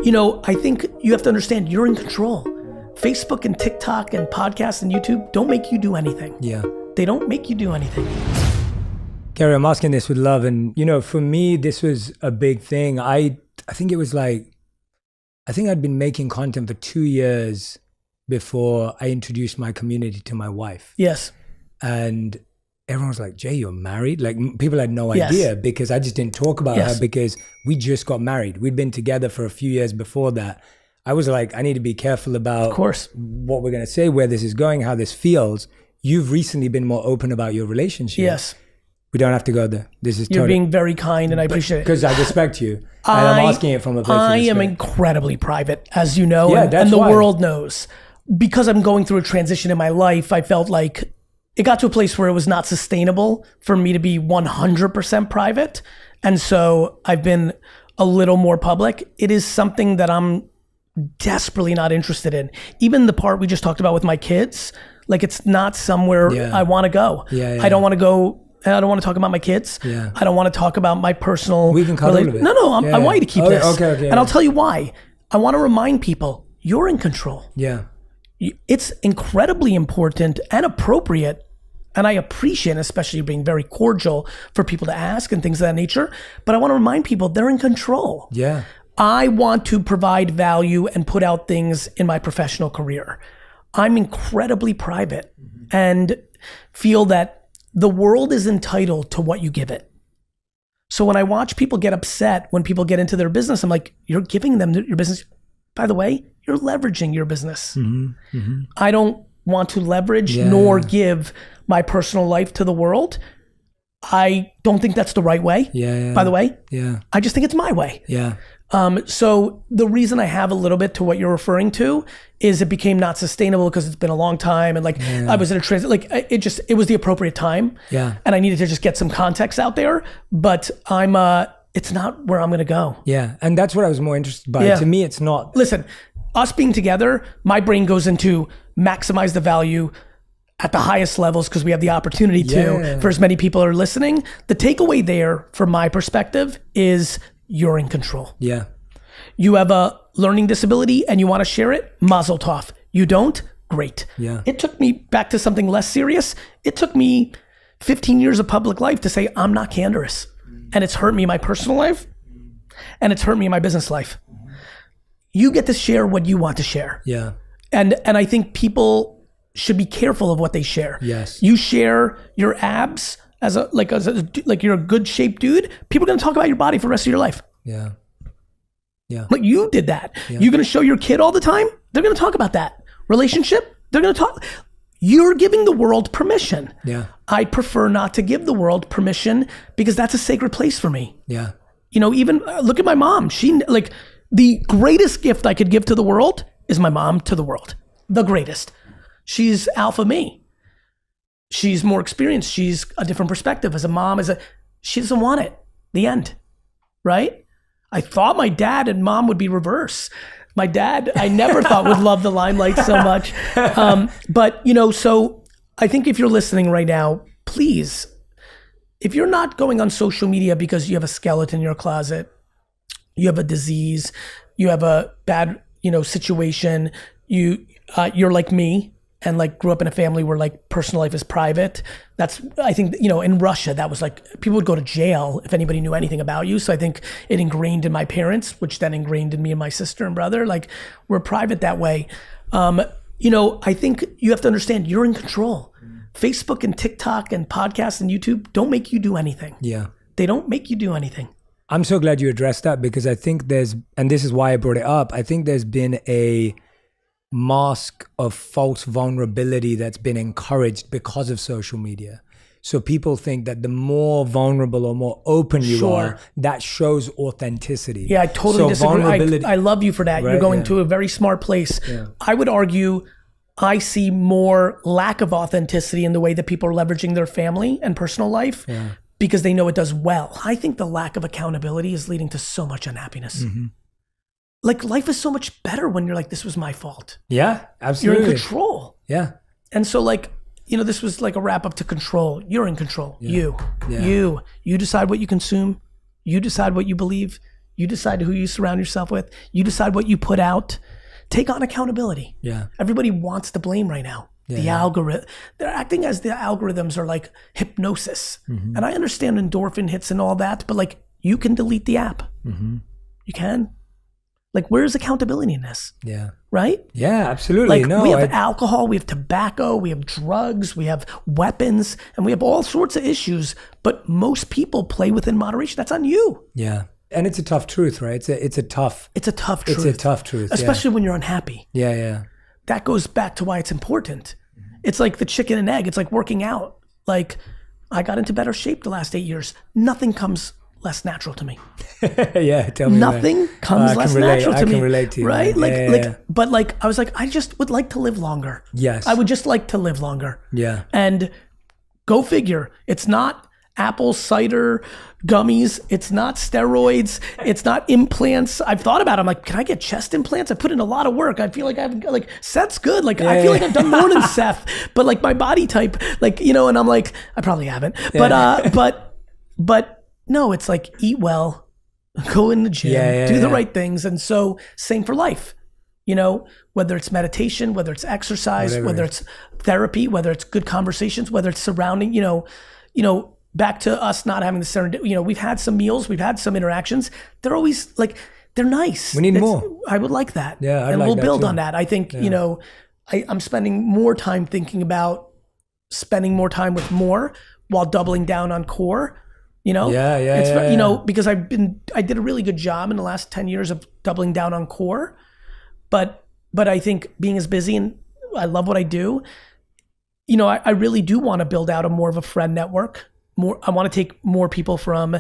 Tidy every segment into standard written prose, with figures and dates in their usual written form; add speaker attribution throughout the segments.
Speaker 1: I think you have to understand you're in control. Facebook and TikTok and podcasts and YouTube don't make you do anything.
Speaker 2: Yeah.
Speaker 1: They don't make you do anything.
Speaker 2: Gary, I'm asking this with love. And, for me, this was a big thing. I think it was I think I'd been making content for 2 years before I introduced my community to my wife.
Speaker 1: Yes.
Speaker 2: And everyone was like, Jay, you're married? Like, people had no idea because I just didn't talk about her because we just got married. We'd been together for a few years before that. I was like, I need to be careful about
Speaker 1: of course
Speaker 2: what we're going to say, where this is going, how this feels. You've recently been more open about your relationship.
Speaker 1: Yes.
Speaker 2: We don't have to go there. This is
Speaker 1: You're being very kind and I appreciate it.
Speaker 2: Because I respect you. And I'm asking it from a place of respect.
Speaker 1: I am incredibly private, as you know,
Speaker 2: Yeah,
Speaker 1: and the world knows. Because I'm going through a transition in my life, I felt like it got to a place where it was not sustainable for me to be 100% private. And so I've been a little more public. It is something that I'm desperately not interested in. Even the part we just talked about with my kids, like it's not somewhere I want to go. I don't want to go. I don't want to talk about my kids. I don't want to talk about my personal.
Speaker 2: We can cut a little bit.
Speaker 1: No, I want you to keep this.
Speaker 2: Okay.
Speaker 1: And I'll tell you why. I want to remind people you're in control.
Speaker 2: Yeah.
Speaker 1: It's incredibly important and appropriate. And I appreciate, especially being very cordial for people to ask and things of that nature. But I want to remind people they're in control.
Speaker 2: Yeah.
Speaker 1: I want to provide value and put out things in my professional career. I'm incredibly private and feel that the world is entitled to what you give it. So when I watch people get upset when people get into their business, I'm like, you're giving them your business. By the way, you're leveraging your business. I don't want to leverage nor give my personal life to the world. I don't think that's the right way, by the way. I just think it's my way. So the reason I have a little bit to what you're referring to is it became not sustainable because it's been a long time. And I was in a transit, it was the appropriate time. And I needed to just get some context out there, but it's not where I'm going to go.
Speaker 2: And that's what I was more interested by. To me, it's not.
Speaker 1: Listen, us being together, my brain goes into maximize the value at the highest levels because we have the opportunity to for as many people are listening. The takeaway there from my perspective is you're in control. You have a learning disability and you want to share it, mazel tov. You don't, great. It took me back to something less serious. It took me 15 years of public life to say I'm not candorous. And it's hurt me in my personal life and it's hurt me in my business life. You get to share what you want to share. And I think people should be careful of what they share. You share your abs as you're a good shaped dude, people are going to talk about your body for the rest of your life. Like you did that. You're going to show your kid all the time. They're going to talk about that relationship. They're going to talk. You're giving the world permission. I prefer not to give the world permission because that's a sacred place for me. Even look at my mom. She the greatest gift I could give to the world is my mom to the world. The greatest. She's alpha me. She's more experienced. She's a different perspective as a mom. She doesn't want it. The end. Right? I thought my dad and mom would be reverse. My dad, I never thought would love the limelight so much. But so I think if you're listening right now, please, if you're not going on social media because you have a skeleton in your closet, you have a disease, you have a bad, situation, you're like me and grew up in a family where personal life is private. That's, I think, in Russia, that was people would go to jail if anybody knew anything about you. So I think it ingrained in my parents, which then ingrained in me and my sister and brother, we're private that way. I think you have to understand you're in control. Facebook and TikTok and podcasts and YouTube don't make you do anything. They don't make you do anything.
Speaker 2: I'm so glad you addressed that because I think and this is why I brought it up, I think there's been a mask of false vulnerability that's been encouraged because of social media. So people think that the more vulnerable or more open you are, that shows authenticity.
Speaker 1: I totally disagree. I love you for that. You're going to a very smart place. I would argue I see more lack of authenticity in the way that people are leveraging their family and personal life because they know it does well. I think the lack of accountability is leading to so much unhappiness. Life is so much better when you're this was my fault.
Speaker 2: Absolutely.
Speaker 1: You're in control. And so this was a wrap up to control. You're in control. You decide what you consume. You decide what you believe. You decide who you surround yourself with. You decide what you put out. Take on accountability.
Speaker 2: Yeah.
Speaker 1: Everybody wants the blame right now. The algorithm, they're acting as the algorithms are like hypnosis. And I understand endorphin hits and all that, but like you can delete the app. You can. Like, where's accountability in this?
Speaker 2: Yeah.
Speaker 1: Right?
Speaker 2: Yeah, absolutely.
Speaker 1: Like, we have alcohol, we have tobacco, we have drugs, we have weapons, and we have all sorts of issues, but most people play within moderation. That's on you.
Speaker 2: Yeah. And it's a tough truth, right? It's a tough truth. It's a tough truth.
Speaker 1: Especially when you're unhappy.
Speaker 2: Yeah, yeah.
Speaker 1: That goes back to why it's important. It's like the chicken and egg. It's like working out. Like, I got into better shape the last 8 years. Nothing comes less natural to me.
Speaker 2: Yeah, tell me.
Speaker 1: Nothing comes less natural to me.
Speaker 2: I can relate to you.
Speaker 1: Right?
Speaker 2: Man.
Speaker 1: Like, but like, I was like, I just would like to live longer.
Speaker 2: Yes.
Speaker 1: I would just like to live longer.
Speaker 2: Yeah.
Speaker 1: And go figure. It's not apple cider gummies. It's not steroids. It's not implants. I've thought about it. I'm like, can I get chest implants? I put in a lot of work. I feel like I've like Seth's good. Like I feel like I've done more than Seth, but like my body type, like, you know, and I'm like, I probably haven't, but no, it's like eat well, go in the gym, do the right things. And so same for life, you know, whether it's meditation, whether it's exercise, whether it's therapy, whether it's good conversations, whether it's surrounding, you know, back to us not having the serendipity, you know, we've had some meals, we've had some interactions. They're always like, they're nice.
Speaker 2: We need more.
Speaker 1: I would like that.
Speaker 2: Yeah.
Speaker 1: And we'll build on that. I think, you know, I'm spending more time thinking about spending more time with more while doubling down on core, you know? You know, because I did a really good job in the last 10 years of doubling down on core, but I think being as busy and I love what I do, you know, I really do want to build out a more of a friend network. I want to take more people from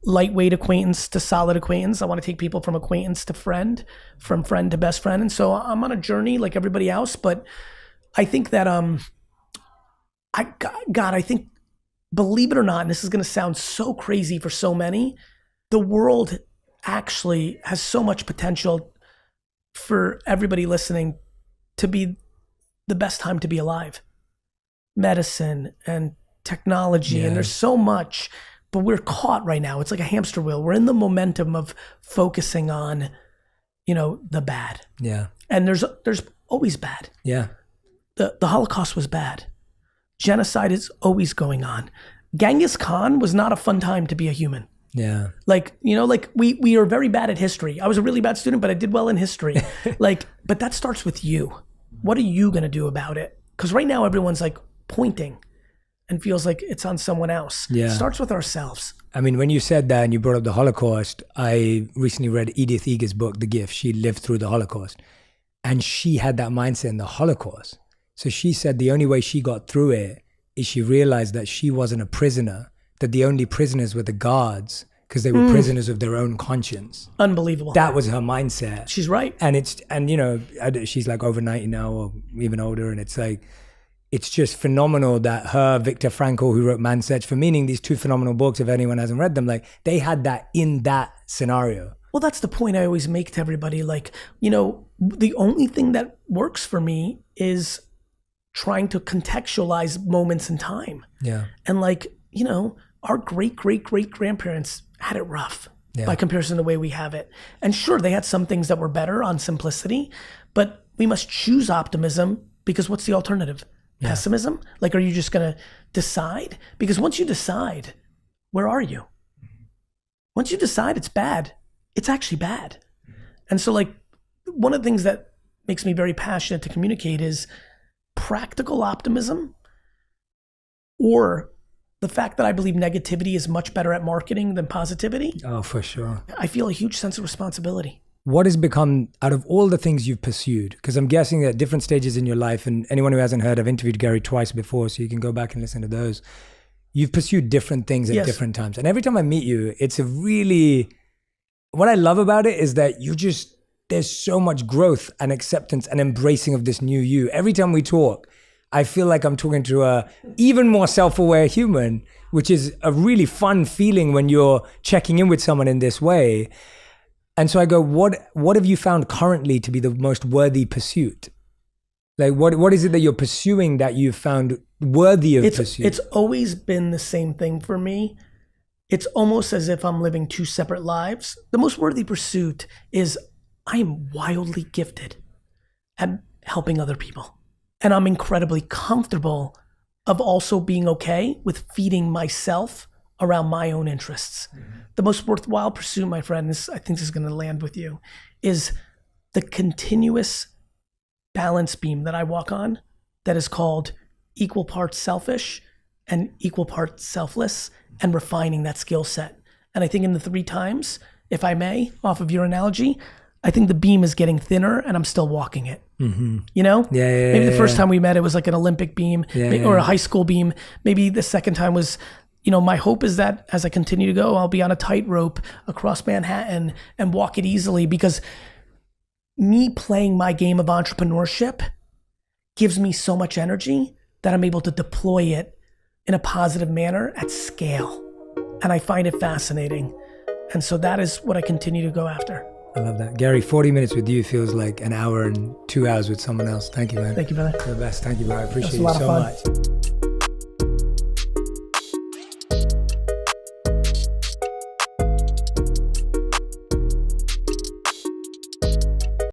Speaker 1: lightweight acquaintance to solid acquaintance. I want to take people from acquaintance to friend, from friend to best friend. And so I'm on a journey like everybody else, but I think that, I think, believe it or not, and this is going to sound so crazy for so many, the world actually has so much potential for everybody listening to be the best time to be alive. Medicine and technology, and there's so much, but we're caught right now. It's like a hamster wheel. We're in the momentum of focusing on, you know, the bad. Yeah. And there's always bad. Yeah. The Holocaust was bad. Genocide is always going on. Genghis Khan was not a fun time to be a human. Yeah. Like, you know, like we are very bad at history. I was a really bad student, but I did well in history. Like, but that starts with you. What are you going to do about it? Because right now everyone's like pointing and feels like it's on someone else. Yeah. It starts with ourselves. I mean, when you said that and you brought up the Holocaust, I recently read Edith Eger's book, The Gift. She lived through the Holocaust. And she had that mindset in the Holocaust. So she said the only way she got through it is she realized that she wasn't a prisoner, that the only prisoners were the guards because they were prisoners of their own conscience. Unbelievable. That was her mindset. She's right. And you know, she's like over 90 now or even older. And it's like, it's just phenomenal that her, Viktor Frankl, who wrote Man's Search for Meaning, these two phenomenal books, if anyone hasn't read them, like they had that in that scenario. Well, that's the point I always make to everybody. Like, you know, the only thing that works for me is trying to contextualize moments in time. Yeah. And like, you know, our great-great-great-grandparents had it rough by comparison to the way we have it. And sure, they had some things that were better on simplicity, but we must choose optimism because what's the alternative? Yeah. Pessimism? Like, are you just going to decide? Because once you decide, where are you? Once you decide it's bad, it's actually bad. And so like, one of the things that makes me very passionate to communicate is practical optimism, or the fact that I believe negativity is much better at marketing than positivity. Oh, for sure. I feel a huge sense of responsibility. What has become, out of all the things you've pursued, because I'm guessing at different stages in your life, and anyone who hasn't heard, I've interviewed Gary twice before, so you can go back and listen to those. You've pursued different things at different times. And every time I meet you, it's a really, what I love about it is that you just, there's so much growth and acceptance and embracing of this new you. Every time we talk, I feel like I'm talking to a even more self-aware human, which is a really fun feeling when you're checking in with someone in this way. And so I go, what have you found currently to be the most worthy pursuit? Like, what is it that you're pursuing that you've found worthy of pursuit? It's always been the same thing for me. it's almost as if I'm living two separate lives. The most worthy pursuit is I am wildly gifted at helping other people. And I'm incredibly comfortable of also being okay with feeding myself around my own interests. The most worthwhile pursuit, my friend, I think this is going to land with you, is the continuous balance beam that I walk on that is called equal parts selfish and equal parts selfless, and refining that skill set. And I think in the 3 times, if I may, off of your analogy, I think the beam is getting thinner and I'm still walking it. You know? Maybe the first time we met, it was like an Olympic beam or a high school beam. Maybe the second time was, you know, my hope is that as I continue to go, I'll be on a tightrope across Manhattan and walk it easily, because me playing my game of entrepreneurship gives me so much energy that I'm able to deploy it in a positive manner at scale. And I find it fascinating. And so that is what I continue to go after.
Speaker 2: I love that. Gary, 40 minutes with you feels like an hour and 2 hours with someone else. Thank you, man.
Speaker 1: Thank you, brother.
Speaker 2: You're the best. Thank you, bro. I appreciate
Speaker 1: It was a
Speaker 2: you
Speaker 1: lot
Speaker 2: so
Speaker 1: of fun.
Speaker 2: much.